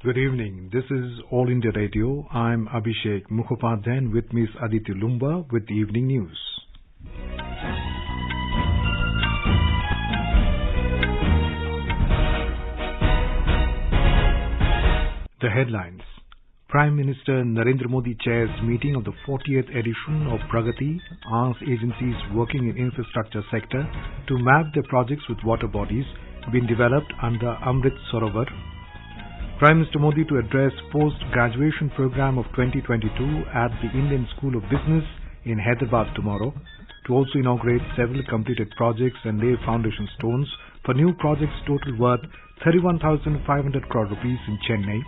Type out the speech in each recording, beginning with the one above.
Good evening. This is All India Radio. I'm Abhishek Mukhopadhyay and with me is Aditi Lumba with the evening news. The headlines. Prime Minister Narendra Modi chairs meeting of the 40th edition of Pragati, asks agencies working in infrastructure sector to map their projects with water bodies being developed under Amrit Sarovar. Prime Minister Modi to address post-graduation program of 2022 at the Indian School of Business in Hyderabad tomorrow, to also inaugurate several completed projects and lay foundation stones for new projects total worth 31,500 crore rupees in Chennai.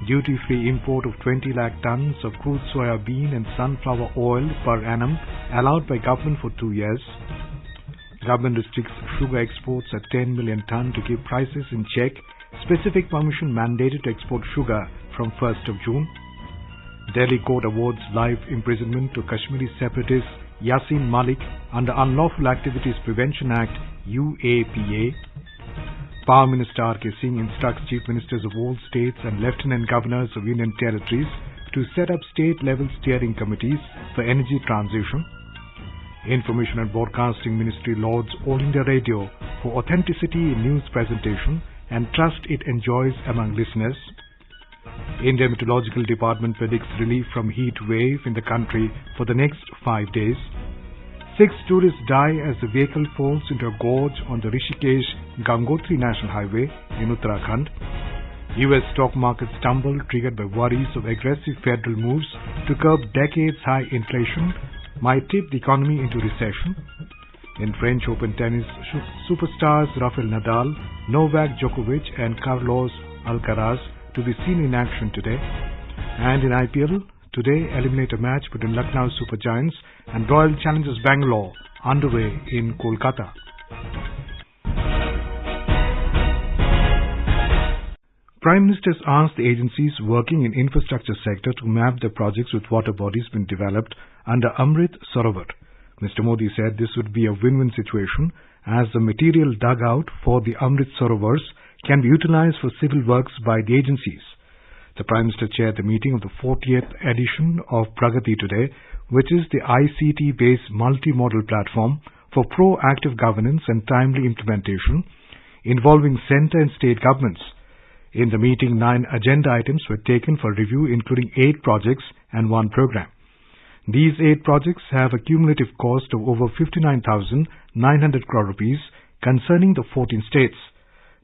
Duty-free import of 20 lakh tons of crude soya bean and sunflower oil per annum allowed by government for 2 years. Government restricts sugar exports at 10 million ton to keep prices in check. Specific permission mandated to export sugar from 1st of June. Delhi court awards life imprisonment to Kashmiri separatist Yasin Malik under Unlawful Activities Prevention Act UAPA. Power Minister R.K. Singh instructs Chief Ministers of all states and Lieutenant Governors of Union Territories to set up state-level steering committees for energy transition. Information and Broadcasting Ministry lauds All India Radio for authenticity in news presentation and trust it enjoys among listeners. India Meteorological Department predicts relief from heat wave in the country for the next 5 days. 6 tourists die as the vehicle falls into a gorge on the Rishikesh-Gangotri National Highway in Uttarakhand. US stock market stumble triggered by worries of aggressive federal moves to curb decades-high inflation might tip the economy into recession. In French Open tennis, superstars Rafael Nadal, Novak Djokovic and Carlos Alcaraz to be seen in action today. And in IPL, today eliminator match between Lucknow Super Giants and Royal Challengers Bangalore underway in Kolkata. Prime Ministers asked the agencies working in infrastructure sector to map their projects with water bodies being developed under Amrit Sarovar. Mr. Modi said this would be a win-win situation as the material dug out for the Amrit Sarovars can be utilized for civil works by the agencies. The Prime Minister chaired the meeting of the 40th edition of Pragati today, which is the ICT-based multi-modal platform for proactive governance and timely implementation involving centre and state governments. In the meeting, 9 agenda items were taken for review, including 8 projects and 1 program. These 8 projects have a cumulative cost of over 59,900 crore rupees concerning the 14 states.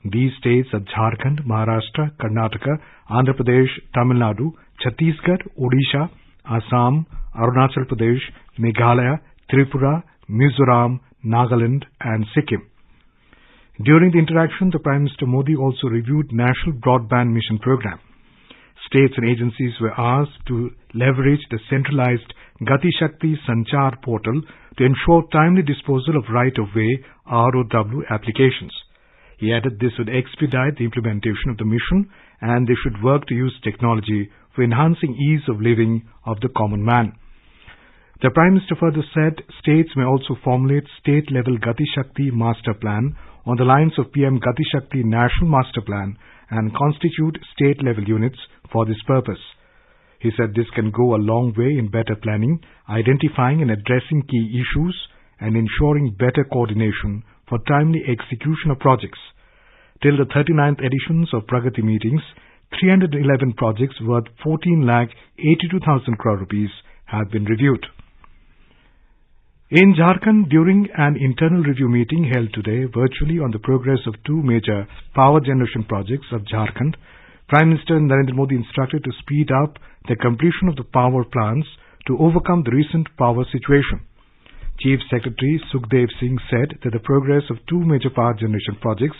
These states are Jharkhand, Maharashtra, Karnataka, Andhra Pradesh, Tamil Nadu, Chhattisgarh, Odisha, Assam, Arunachal Pradesh, Meghalaya, Tripura, Mizoram, Nagaland and Sikkim. During the interaction, the Prime Minister Modi also reviewed National Broadband Mission Program. States and agencies were asked to leverage the centralized Gati Shakti Sanchar portal to ensure timely disposal of right-of-way ROW applications. He added this would expedite the implementation of the mission and they should work to use technology for enhancing ease of living of the common man. The Prime Minister further said states may also formulate state-level Gati Shakti Master Plan on the lines of PM Gati Shakti National Master Plan and constitute state-level units for this purpose. He said this can go a long way in better planning, identifying and addressing key issues, and ensuring better coordination for timely execution of projects. Till the 39th editions of Pragati meetings, 311 projects worth 14,82,000 crore rupees have been reviewed. In Jharkhand, during an internal review meeting held today virtually on the progress of 2 major power generation projects of Jharkhand, Prime Minister Narendra Modi instructed to speed up the completion of the power plants to overcome the recent power situation. Chief Secretary Sukhdev Singh said that the progress of 2 major power generation projects,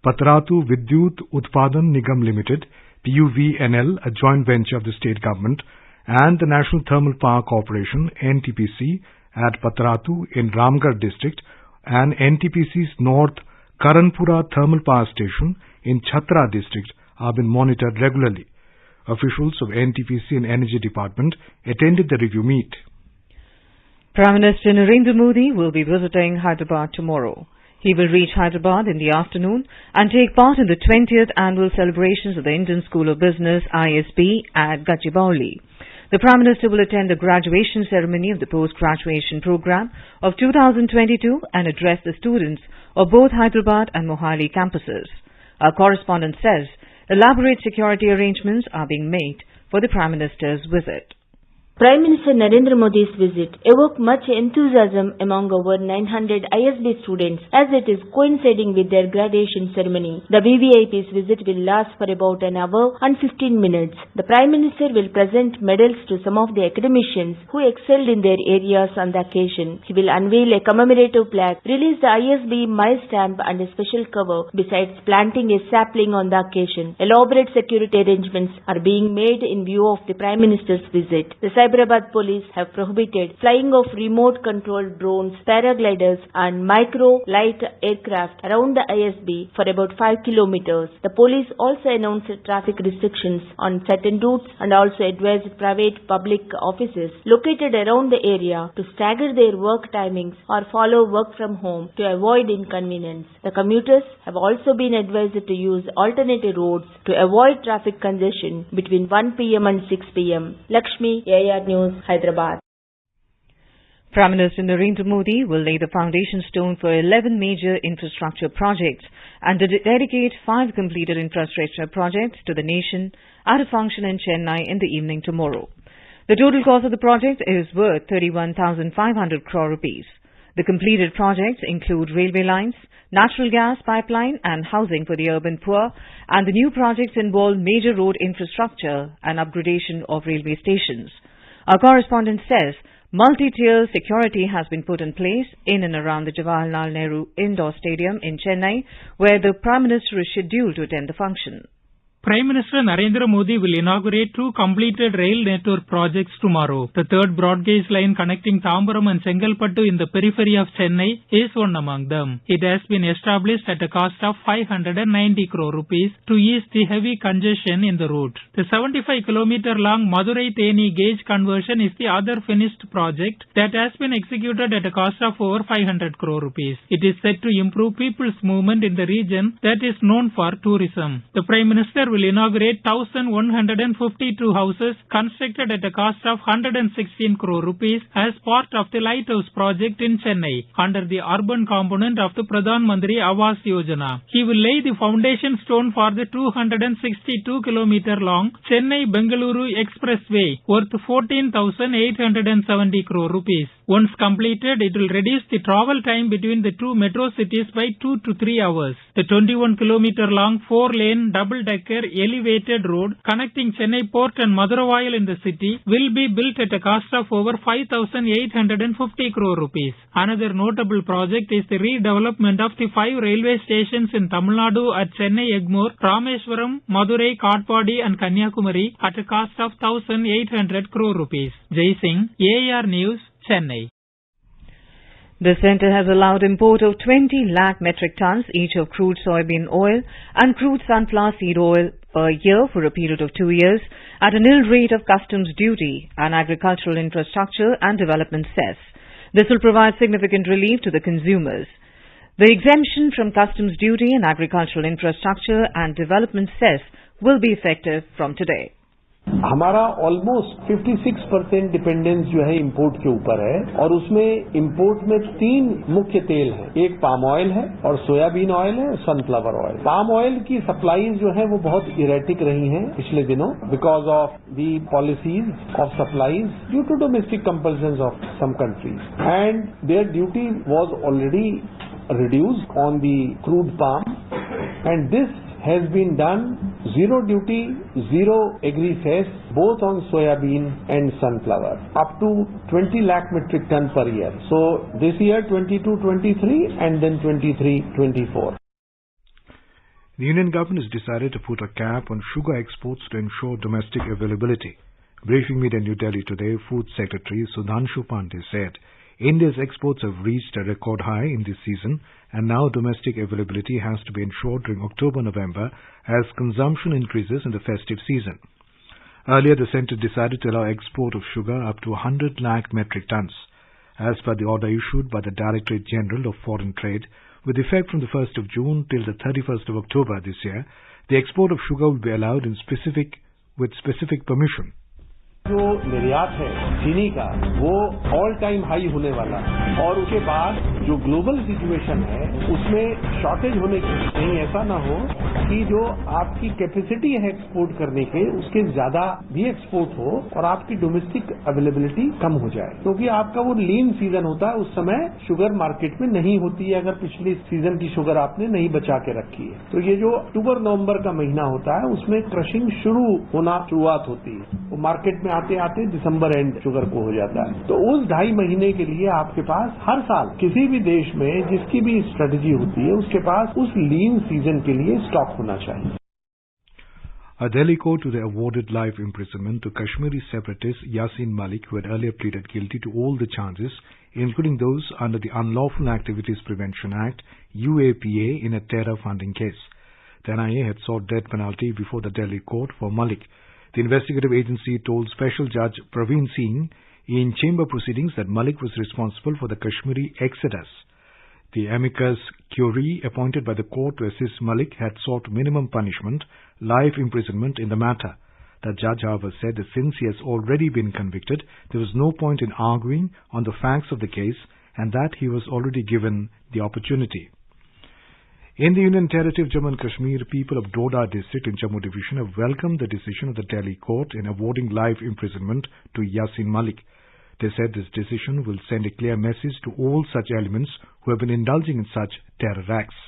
Patratu Vidyut Utpadan Nigam Limited, PUVNL, a joint venture of the state government, and the National Thermal Power Corporation, NTPC, at Patratu in Ramgarh district, and NTPC's North Karanpura Thermal Power Station in Chhatra district are being monitored regularly. Officials of NTPC and Energy Department attended the review meet. Prime Minister Narendra Modi will be visiting Hyderabad tomorrow. He will reach Hyderabad in the afternoon and take part in the 20th annual celebrations of the Indian School of Business ISB at Gachibowli. The Prime Minister will attend the graduation ceremony of the post-graduation program of 2022 and address the students of both Hyderabad and Mohali campuses. Our correspondent says elaborate security arrangements are being made for the Prime Minister's visit. Prime Minister Narendra Modi's visit evoked much enthusiasm among over 900 ISB students as it is coinciding with their graduation ceremony. The VVIP's visit will last for about an hour and 15 minutes. The Prime Minister will present medals to some of the academicians who excelled in their areas on the occasion. He will unveil a commemorative plaque, release the ISB mile stamp and a special cover, besides planting a sapling on the occasion. Elaborate security arrangements are being made in view of the Prime Minister's visit. The Hyderabad police have prohibited flying of remote-controlled drones, paragliders and micro-light aircraft around the ISB for about 5 kilometers. The police also announced traffic restrictions on certain routes and also advised private public offices located around the area to stagger their work timings or follow work from home to avoid inconvenience. The commuters have also been advised to use alternative roads to avoid traffic congestion between 1 p.m. and 6 p.m. Lakshmi, AIR News, Hyderabad. Prime Minister Narendra Modi will lay the foundation stone for 11 major infrastructure projects and dedicate 5 completed infrastructure projects to the nation at a function in Chennai in the evening tomorrow. The total cost of the project is worth 31,500 crore rupees. The completed projects include railway lines, natural gas pipeline and housing for the urban poor, and the new projects involve major road infrastructure and upgradation of railway stations. Our correspondent says multi-tier security has been put in place in and around the Jawaharlal Nehru Indoor Stadium in Chennai, where the Prime Minister is scheduled to attend the function. Prime Minister Narendra Modi will inaugurate 2 completed rail network projects tomorrow. The third broad gauge line connecting Tambaram and Chengalpattu in the periphery of Chennai is one among them. It has been established at a cost of 590 crore rupees to ease the heavy congestion in the route. The 75-kilometer long Madurai-Theni gauge conversion is the other finished project that has been executed at a cost of over 500 crore rupees. It is set to improve people's movement in the region that is known for tourism. The Prime Minister will inaugurate 1,152 houses constructed at a cost of 116 crore rupees as part of the Lighthouse project in Chennai under the urban component of the Pradhan Mantri Awas Yojana. He will lay the foundation stone for the 262-kilometer long Chennai-Bengaluru Expressway worth 14,870 crore rupees. Once completed, it will reduce the travel time between the 2 metro cities by 2 to 3 hours. The 21-kilometer long 4-lane double-decker elevated road connecting Chennai Port and Madurai in the city will be built at a cost of over 5,850 crore rupees. Another notable project is the redevelopment of the 5 railway stations in Tamil Nadu at Chennai Egmore, Rameswaram, Madurai, Katpadi and Kanyakumari at a cost of 1,800 crore rupees. Jai Singh, AIR News, Chennai. The centre has allowed import of 20 lakh metric tons each of crude soybean oil and crude sunflower seed oil per year for a period of 2 years at a nil rate of customs duty and agricultural infrastructure and development cess. This will provide significant relief to the consumers. The exemption from customs duty and agricultural infrastructure and development cess will be effective from today. हमारा almost 56% dependence जो है import के ऊपर है और उसमें import में 3 मुख्य तेल हैं. एक पाम ऑयल है और सोयाबीन ऑयल है और सनफ्लावर ऑयल. पाम ऑयल की सप्लाईज जो है वो बहुत इरेटिक रही हैं पिछले दिनों because of the policies of supplies due to domestic compulsions of some countries and their duty was already reduced on the crude palm and this has been done zero duty, zero agri cess both on soybean and sunflower up to 20 lakh metric ton per year. So this year 22-23 and then 23-24. The Union government has decided to put a cap on sugar exports to ensure domestic availability. Briefing media in New Delhi today, Food Secretary Sudhanshu Pandey said India's exports have reached a record high in this season and now domestic availability has to be ensured during October-November as consumption increases in the festive season. Earlier, the centre decided to allow export of sugar up to 100 lakh metric tons. As per the order issued by the Directorate General of Foreign Trade, With effect from the 1st of June till the 31st of October this year, the export of sugar will be allowed with specific permission. जो निर्यात है चीनी का वो all time high होने वाला है और उसके बाद जो ग्लोबल सिचुएशन है उसमें शॉर्टेज होने की कहीं ऐसा ना हो कि जो आपकी कैपेसिटी है एक्सपोर्ट करने के उसके ज्यादा भी एक्सपोर्ट हो और आपकी डोमेस्टिक अवेलेबिलिटी कम हो जाए क्योंकि आपका वो लीन सीजन होता है उस समय शुगर मार्केट में नहीं होती है अगर पिछले सीजन की शुगर आपने नहीं बचा के रखी है तो ये जो अक्टूबर नवंबर का महीना होता है उसमें क्रशिंग शुरुआत होती है वो मार्केट में आते आते दिसंबर एंड शुगर को हो जाता है तो उस 2.5 महीने के लिए आपके पास हर साल किसी भी देश में जिसकी भी स्ट्रेटजी होती है उसके पास उस लीन सीजन के लिए स्टॉक होना चाहिए. A Delhi court today awarded life imprisonment to Kashmiri separatist Yasin Malik, who had earlier pleaded guilty to all the charges, including those under the Unlawful Activities Prevention Act, UAPA, in a terror funding case. The NIA had sought death penalty before the Delhi court for Malik. The investigative agency told Special Judge Praveen Singh in chamber proceedings that Malik was responsible for the Kashmiri exodus. The amicus curiae appointed by the court to assist Malik had sought minimum punishment, life imprisonment in the matter. The judge, however, said that since he has already been convicted, there was no point in arguing on the facts of the case and that he was already given the opportunity. In the Union Territory of Jammu and Kashmir, people of Doda district in Jammu division have welcomed the decision of the Delhi court in awarding life imprisonment to Yasin Malik. They said this decision will send a clear message to all such elements who have been indulging in such terror acts.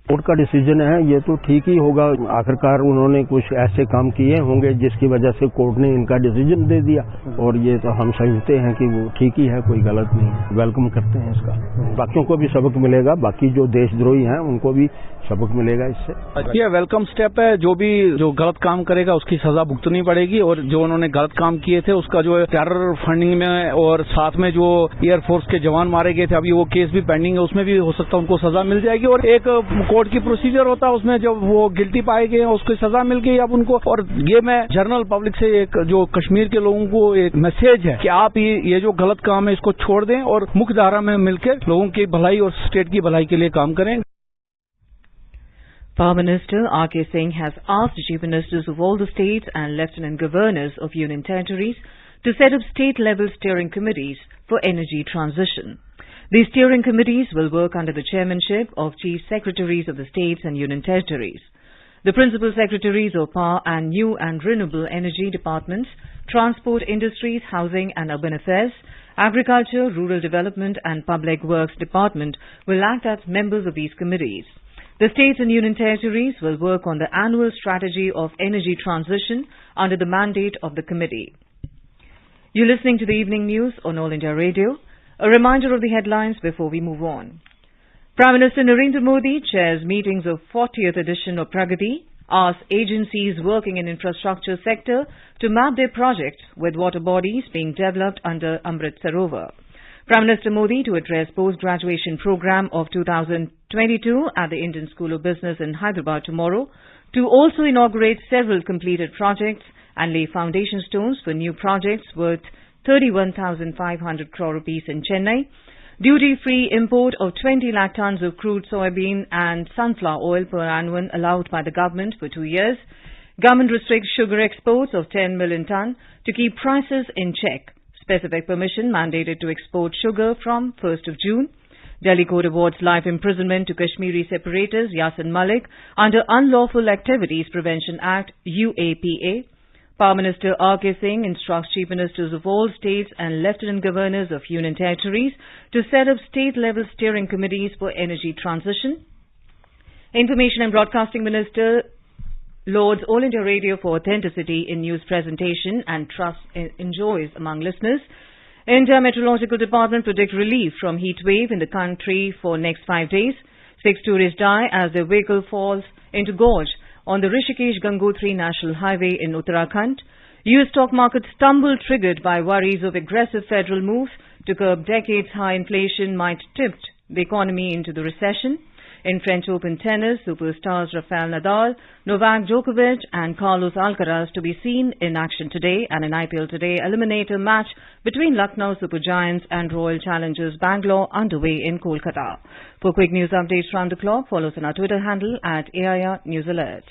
Court का decision है ये तो ठीक ही होगा आखिरकार उन्होंने कुछ ऐसे काम किए होंगे जिसकी वजह से कोर्ट ने इनका डिसीजन दे दिया और ये तो हम समझते हैं कि वो ठीक ही है कोई गलत नहीं वेलकम करते हैं इसका बाकियों को भी सबक मिलेगा बाकी जो देशद्रोही हैं उनको भी सबक मिलेगा इससे ये वेलकम स्टेप है जो गलत काम करेगा उसकी सजा भुगतनी पड़ेगी और जो उन्होंने गलत काम किए थे उसका जो टेरर फंडिंग में और साथ में जो एयरफोर्स के जवान मारे गए थे अभी वो केस भी पेंडिंग है उसमें भी हो सकता है उनको सजा मिल जाएगी और एक कोर्ट की प्रोसीजर होता है उसमें जब वो गिल्टी पाए गए उसको सजा मिल गई अब उनको और ये मैं जनरल पब्लिक से एक जो कश्मीर के लोगों को एक मैसेज है कि आप ये जो गलत काम है इसको छोड़ दें और मुख्य धारा में मिलकर लोगों की भलाई और स्टेट की भलाई के लिए काम करें. Power Minister R.K. Singh has asked Chief Ministers of all the states and Lieutenant Governors of Union Territories to set up state-level steering committees for energy transition. These steering committees will work under the chairmanship of Chief Secretaries of the states and Union Territories. The Principal Secretaries of Power and New and Renewable Energy Departments, Transport, Industries, Housing and Urban Affairs, Agriculture, Rural Development and Public Works Department will act as members of these committees. The states and union territories will work on the annual strategy of energy transition under the mandate of the committee. You're listening to the evening news on All India Radio. A reminder of the headlines before we move on. Prime Minister Narendra Modi chairs meetings of 40th edition of Pragati, asks agencies working in infrastructure sector to map their projects with water bodies being developed under Amrit Sarovar. Prime Minister Modi to address post-graduation program of 2022 at the Indian School of Business in Hyderabad tomorrow, to also inaugurate several completed projects and lay foundation stones for new projects worth 31,500 crore rupees in Chennai, duty-free import of 20 lakh tons of crude soybean and sunflower oil per annum allowed by the government for 2 years, government restricts sugar exports of 10 million ton to keep prices in check. Specific permission mandated to export sugar from 1st of June. Delhi Court awards life imprisonment to Kashmiri separatist Yasin Malik under Unlawful Activities Prevention Act UAPA. Power Minister R.K. Singh instructs Chief Ministers of all states and Lieutenant Governors of Union Territories to set up state-level steering committees for energy transition. Information and Broadcasting Minister lauds All India Radio for authenticity in news presentation and trust enjoys among listeners. India Meteorological Department predict relief from heat wave in the country for next 5 days. 6 tourists die as their vehicle falls into gorge on the Rishikesh-Gangotri National Highway in Uttarakhand. US stock market stumble triggered by worries of aggressive federal moves to curb decades-high inflation might tip the economy into the recession. In French Open tennis, superstars Rafael Nadal, Novak Djokovic and Carlos Alcaraz to be seen in action today, and an IPL Today eliminator match between Lucknow Super Giants and Royal Challengers Bangalore underway in Kolkata. For quick news updates round the clock, follow us on our Twitter handle at AIR News Alerts.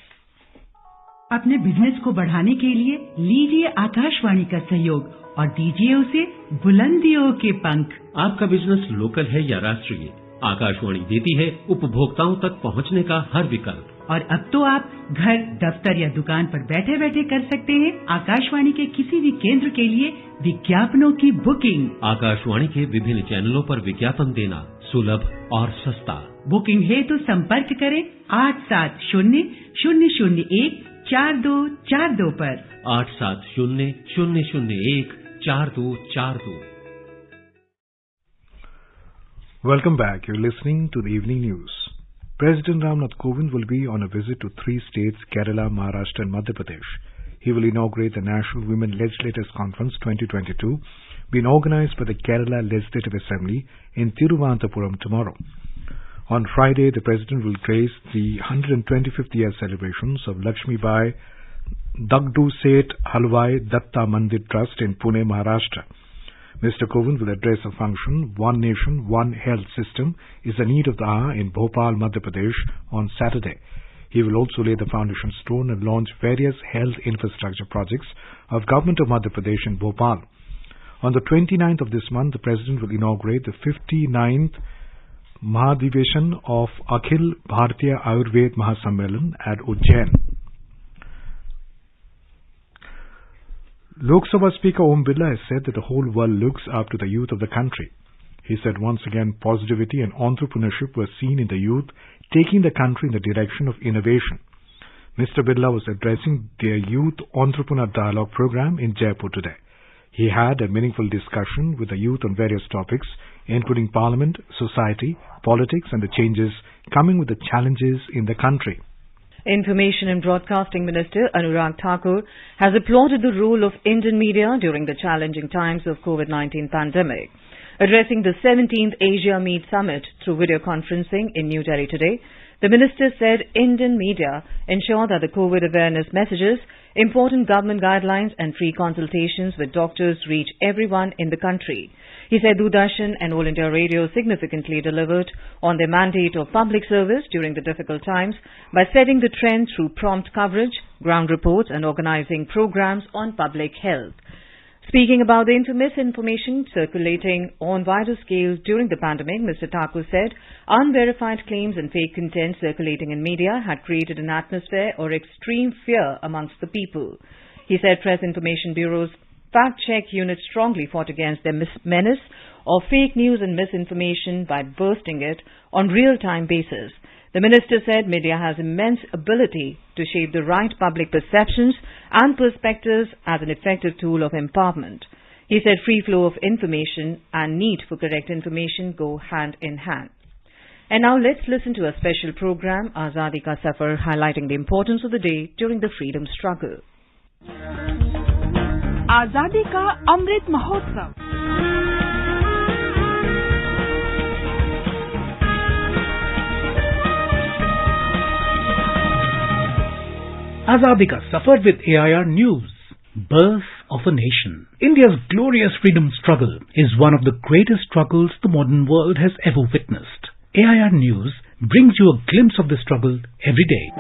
अपने business को बढ़ाने के लिए लीजिए आकाशवाणी का सहयोग और दीजिए उसे बुलंदियों के पंख। आपका बिजनेस लोकल है या राष्ट्रीय, आकाशवाणी देती है उपभोक्ताओं तक पहुंचने का हर विकल्प। और अब तो आप घर, दफ्तर या दुकान पर बैठे बैठे कर सकते हैं आकाशवाणी के किसी भी केंद्र के लिए विज्ञापनों की बुकिंग। आकाशवाणी के विभिन्न चैनलों पर विज्ञापन देना सुलभ और सस्ता। बुकिंग है तो संपर्क करें 8700014242 पर। 8700014242। Welcome back. You're listening to the evening news. President Ramnath Kovind will be on a visit to 3 states, Kerala, Maharashtra and Madhya Pradesh. He will inaugurate the National Women Legislators Conference 2022, being organized by the Kerala Legislative Assembly in Thiruvananthapuram tomorrow. On Friday, the President will grace the 125th year celebrations of Lakshmi Bai Dagdu Seth Halwai Datta Mandir Trust in Pune, Maharashtra. Mr. Kovind will address a function, One Nation, One Health System is the need of the hour in Bhopal, Madhya Pradesh on Saturday. He will also lay the foundation stone and launch various health infrastructure projects of Government of Madhya Pradesh in Bhopal. On the 29th of this month, the President will inaugurate the 59th Mahadiveshan of Akhil Bharatiya Ayurved Mahasammelan at Ujjain. Lok Sabha Speaker Om Birla has said that the whole world looks up to the youth of the country. He said once again positivity and entrepreneurship were seen in the youth, taking the country in the direction of innovation. Mr. Birla was addressing their Youth Entrepreneur Dialogue program in Jaipur today. He had a meaningful discussion with the youth on various topics, including Parliament, society, politics and the changes coming with the challenges in the country. Information and Broadcasting Minister Anurag Thakur has applauded the role of Indian media during the challenging times of COVID-19 pandemic. Addressing the 17th Asia Meet Summit through video conferencing in New Delhi today, the minister said Indian media ensure that the COVID awareness messages, important government guidelines and free consultations with doctors reach everyone in the country. He said Doordarshan and All India Radio significantly delivered on their mandate of public service during the difficult times by setting the trend through prompt coverage, ground reports and organizing programs on public health. Speaking about the misinformation circulating on wider scales during the pandemic, Mr. Thakur said unverified claims and fake content circulating in media had created an atmosphere or extreme fear amongst the people. He said Press Information Bureau's fact-check unit strongly fought against the menace of fake news and misinformation by bursting it on real-time basis. The minister said media has immense ability to shape the right public perceptions and perspectives as an effective tool of empowerment. He said free flow of information and need for correct information go hand in hand. And now let's listen to a special program, Azadi Ka Safar, highlighting the importance of the day during the freedom struggle. आजादी का Amrit Mahotsav. Azadi Ka Safar with AIR News. Birth of a nation. India's glorious freedom struggle is one of the greatest struggles the modern world has ever witnessed. AIR News brings you a glimpse of the struggle every day.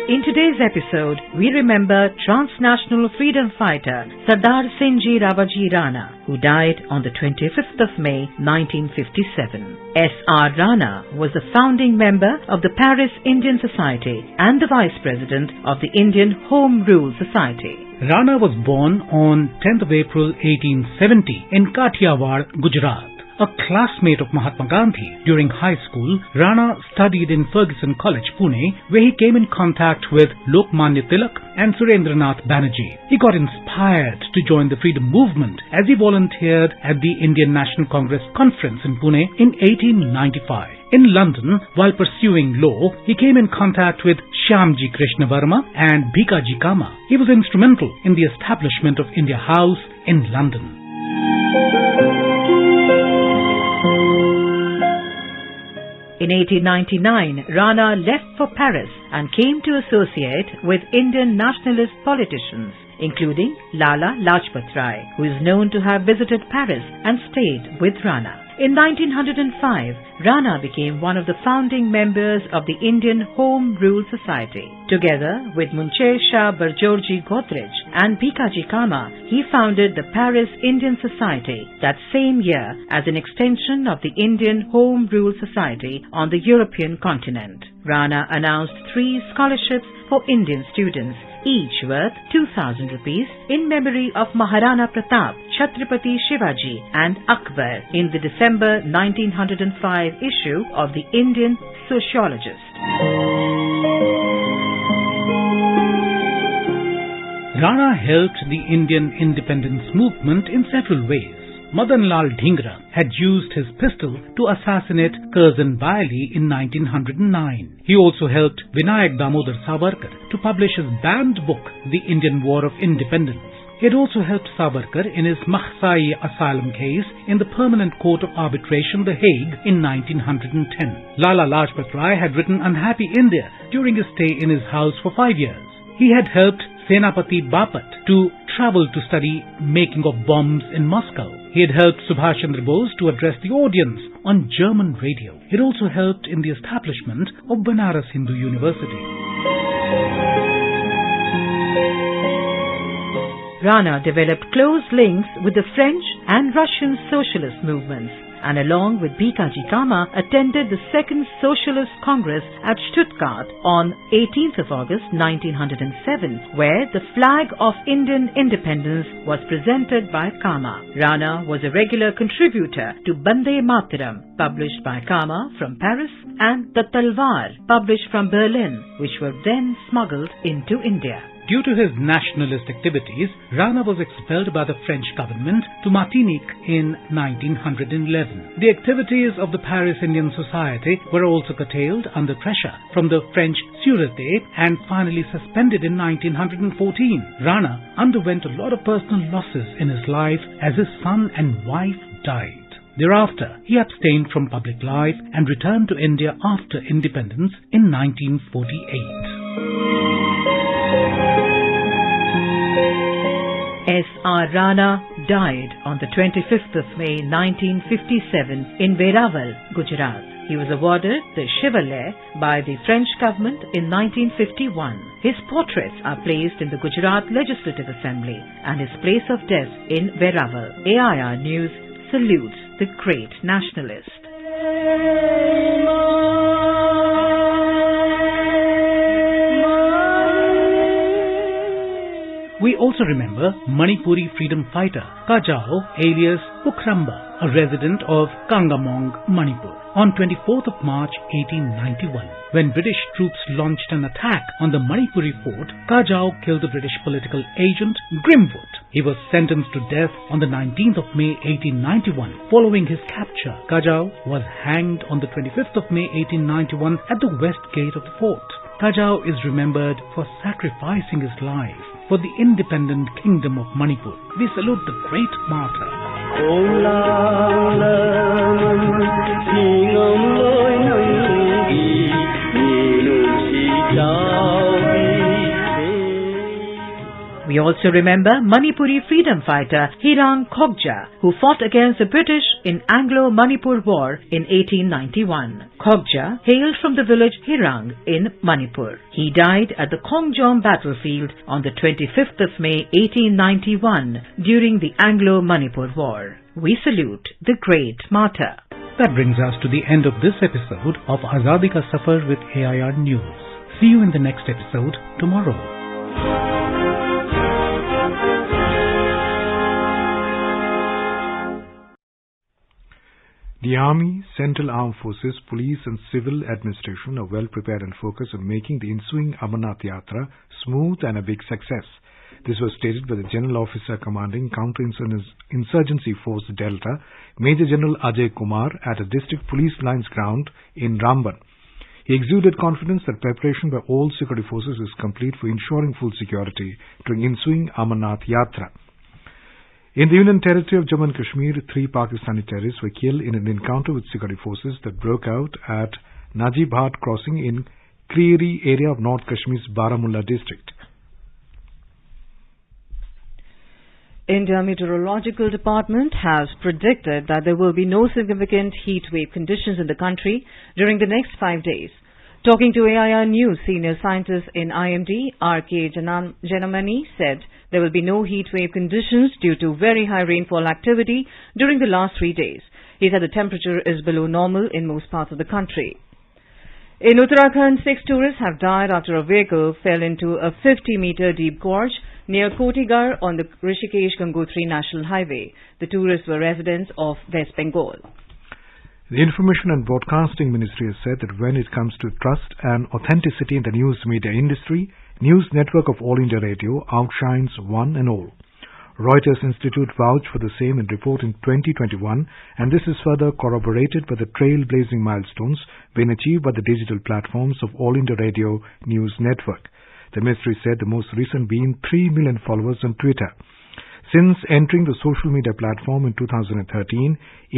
In today's episode, we remember transnational freedom fighter Sardar Singhji Rawaji Rana, who died on the 25th of May 1957. S.R. Rana was a founding member of the Paris Indian Society and the Vice President of the Indian Home Rule Society. Rana was born on 10th of April 1870 in Kathiawar, Gujarat. A classmate of Mahatma Gandhi, during high school, Rana studied in Fergusson College, Pune, where he came in contact with Lokmanya Tilak and Surendranath Banerjee. He got inspired to join the freedom movement as he volunteered at the Indian National Congress Conference in Pune in 1895. In London, while pursuing law, he came in contact with Shyamji Krishna Verma and Bhikaji Kama. He was instrumental in the establishment of India House in London. In 1899, Rana left for Paris and came to associate with Indian nationalist politicians, including Lala Lajpat Rai, who is known to have visited Paris and stayed with Rana. In 1905, Rana became one of the founding members of the Indian Home Rule Society. Together with Muncher Shah Barjorji Godrej and Bhikaji Kama, he founded the Paris Indian Society that same year as an extension of the Indian Home Rule Society on the European continent. Rana announced 3 scholarships for Indian students, each worth 2,000 rupees, in memory of Maharana Pratap, Chhatrapati Shivaji and Akbar in the December 1905 issue of the Indian Sociologist. Rana helped the Indian independence movement in several ways. Madan Lal Dhingra had used his pistol to assassinate Curzon Bailey in 1909. He also helped Vinayak Damodar Savarkar to publish his banned book, The Indian War of Independence. He had also helped Savarkar in his Mahsai asylum case in the Permanent Court of Arbitration, The Hague, in 1910. Lala Lajpat Rai had written Unhappy India during his stay in his house for 5 years. He had helped Senapati Bapat to travel to study making of bombs in Moscow. He had helped Subhash Chandra Bose to address the audience on German radio. He had also helped in the establishment of Banaras Hindu University. Rana developed close links with the French and Russian socialist movements, and along with Bhikaji Kama attended the Second Socialist Congress at Stuttgart on 18th of August 1907, where the flag of Indian independence was presented by Kama. Rana was a regular contributor to Bande Mataram, published by Kama from Paris, and The Talwar, published from Berlin, which were then smuggled into India. Due to his nationalist activities, Rana was expelled by the French government to Martinique in 1911. The activities of the Paris Indian Society were also curtailed under pressure from the French Sûreté and finally suspended in 1914. Rana underwent a lot of personal losses in his life as his son and wife died. Thereafter, he abstained from public life and returned to India after independence in 1948. S.R. Rana died on the 25th of May 1957 in Veraval, Gujarat. He was awarded the Chevalier by the French government in 1951. His portraits are placed in the Gujarat Legislative Assembly and his place of death in Veraval. AIR News salutes the great nationalist. We also remember Manipuri freedom fighter Kajao alias Ukramba, a resident of Kangamong, Manipur, on 24th of March 1891. When British troops launched an attack on the Manipuri fort, Kajao killed the British political agent Grimwood. He was sentenced to death on the 19th of May 1891. Following his capture, Kajao was hanged on the 25th of May 1891 at the west gate of the fort. Kajao is remembered for sacrificing his life for the independent kingdom of Manipur. We salute the great martyr. We also remember Manipuri freedom fighter Hirang Khogja, who fought against the British in Anglo-Manipur War in 1891. Khogja hailed from the village Hirang in Manipur. He died at the Kongjom battlefield on the 25th of May 1891 during the Anglo-Manipur War. We salute the great martyr. That brings us to the end of this episode of Azadi Ka Safar with AIR News. See you in the next episode tomorrow. The Army, Central Armed Forces, Police and Civil Administration are well prepared and focused on making the ensuing Amarnath Yatra smooth and a big success. This was stated by the General Officer Commanding Counter-Insurgency Force Delta, Major General Ajay Kumar, at a District Police Lines ground in Ramban. He exuded confidence that preparation by all security forces is complete for ensuring full security during ensuing Amarnath Yatra. In the Union Territory of Jammu and Kashmir, 3 Pakistani terrorists were killed in an encounter with security forces that broke out at Najibhat crossing in Creary area of North Kashmir's Baramulla district. India Meteorological Department has predicted that there will be no significant heat wave conditions in the country during the next 5 days. Talking to AIR News, senior scientist in IMD, R.K. Janamani, said there will be no heat wave conditions due to very high rainfall activity during the last 3 days. He said the temperature is below normal in most parts of the country. In Uttarakhand, 6 tourists have died after a vehicle fell into a 50-meter deep gorge near Kotigar on the Rishikesh-Gangotri National Highway. The tourists were residents of West Bengal. The Information and Broadcasting Ministry has said that when it comes to trust and authenticity in the news media industry, News Network of All India Radio outshines one and all. Reuters Institute vouched for the same in report in 2021, and this is further corroborated by the trailblazing milestones being achieved by the digital platforms of All India Radio News Network. The ministry said the most recent being 3 million followers on Twitter. Since entering the social media platform in 2013,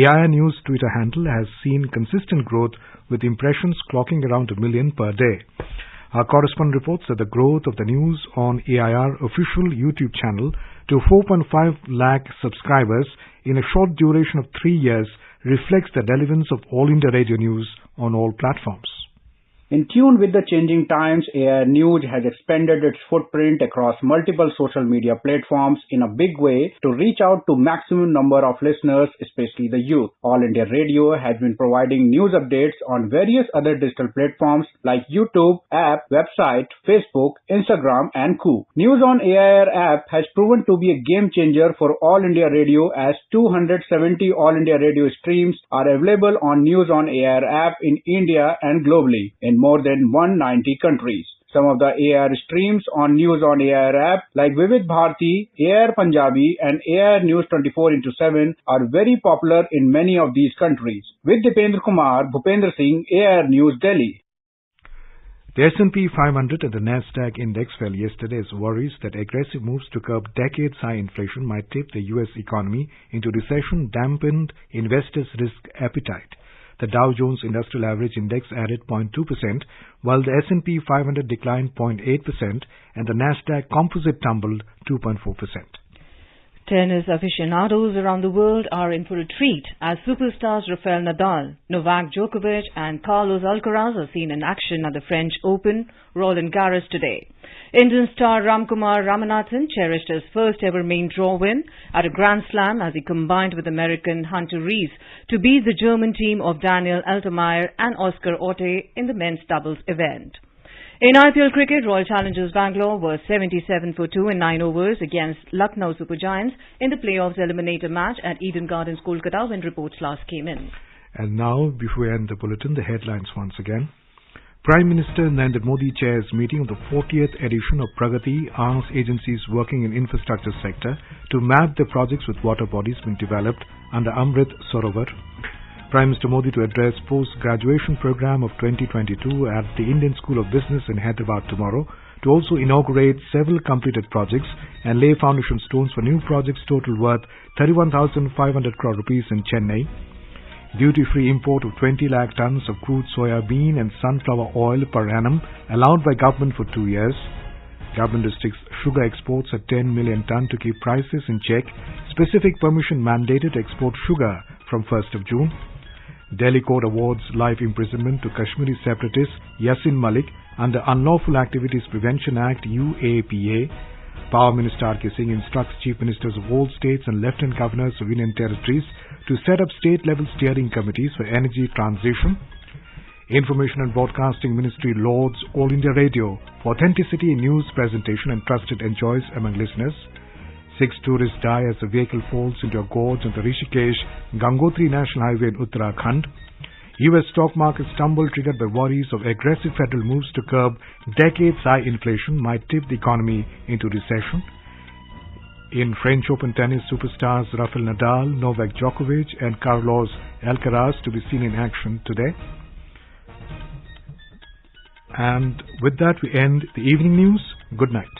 AIR News Twitter handle has seen consistent growth with impressions clocking around 1 million per day. Our correspondent reports that the growth of the news on AIR official YouTube channel to 4.5 lakh subscribers in a short duration of 3 years reflects the relevance of All India Radio News on all platforms. In tune with the changing times, AIR News has expanded its footprint across multiple social media platforms in a big way to reach out to maximum number of listeners, especially the youth. All India Radio has been providing news updates on various other digital platforms like YouTube, app, website, Facebook, Instagram and Coup. News on AIR app has proven to be a game changer for All India Radio as 270 All India Radio streams are available on News on AIR app in India and globally in more than 190 countries. Some of the AIR streams on News on AIR app like Vivid Bharati, AIR Punjabi and AIR News 24/7 are very popular in many of these countries. With Dipendra Kumar, Bhupendra Singh, AIR News, Delhi. The S&P 500 and the Nasdaq index fell yesterday as worries that aggressive moves to curb decades-high inflation might tip the U.S. economy into recession dampened investors' risk appetite. The Dow Jones Industrial Average Index added 0.2%, while the S&P 500 declined 0.8% and the Nasdaq Composite tumbled 2.4%. Tennis aficionados around the world are in for a treat as superstars Rafael Nadal, Novak Djokovic and Carlos Alcaraz are seen in action at the French Open, Roland Garros today. Indian star Ramkumar Ramanathan cherished his first ever main draw win at a Grand Slam as he combined with American Hunter Rees to beat the German team of Daniel Altmaier and Oscar Otte in the men's doubles event. In IPL cricket, Royal Challengers Bangalore were 77 for 2 in 9 overs against Lucknow Super Giants in the playoffs eliminator match at Eden Gardens, Kolkata when reports last came in. And now, before we end the bulletin, the headlines once again. Prime Minister Narendra Modi chairs meeting of the 40th edition of Pragati asks agencies working in infrastructure sector to map the projects with water bodies being developed under Amrit Sarovar. Prime Minister Modi to address post-graduation program of 2022 at the Indian School of Business in Hyderabad tomorrow to also inaugurate several completed projects and lay foundation stones for new projects total worth 31,500 crore rupees in Chennai. Duty-free import of 20 lakh tons of crude soya bean and sunflower oil per annum allowed by government for 2 years. Government restricts sugar exports at 10 million ton to keep prices in check. Specific permission mandated to export sugar from 1st of June. Delhi court awards life imprisonment to Kashmiri separatist Yasin Malik under Unlawful Activities Prevention Act UAPA. Power Minister R.K. Singh instructs Chief Ministers of all states and Lieutenant Governors of Union Territories to set up state-level steering committees for energy transition. Information and Broadcasting Ministry lauds All India Radio for authenticity in news presentation and trust it enjoys among listeners. 6 tourists die as the vehicle falls into a gorge on the Rishikesh-Gangotri National Highway in Uttarakhand. U.S. stock market stumble triggered by worries of aggressive federal moves to curb decades-high inflation might tip the economy into recession. In French Open tennis, superstars Rafael Nadal, Novak Djokovic and Carlos Alcaraz to be seen in action today. And with that, we end the evening news. Good night.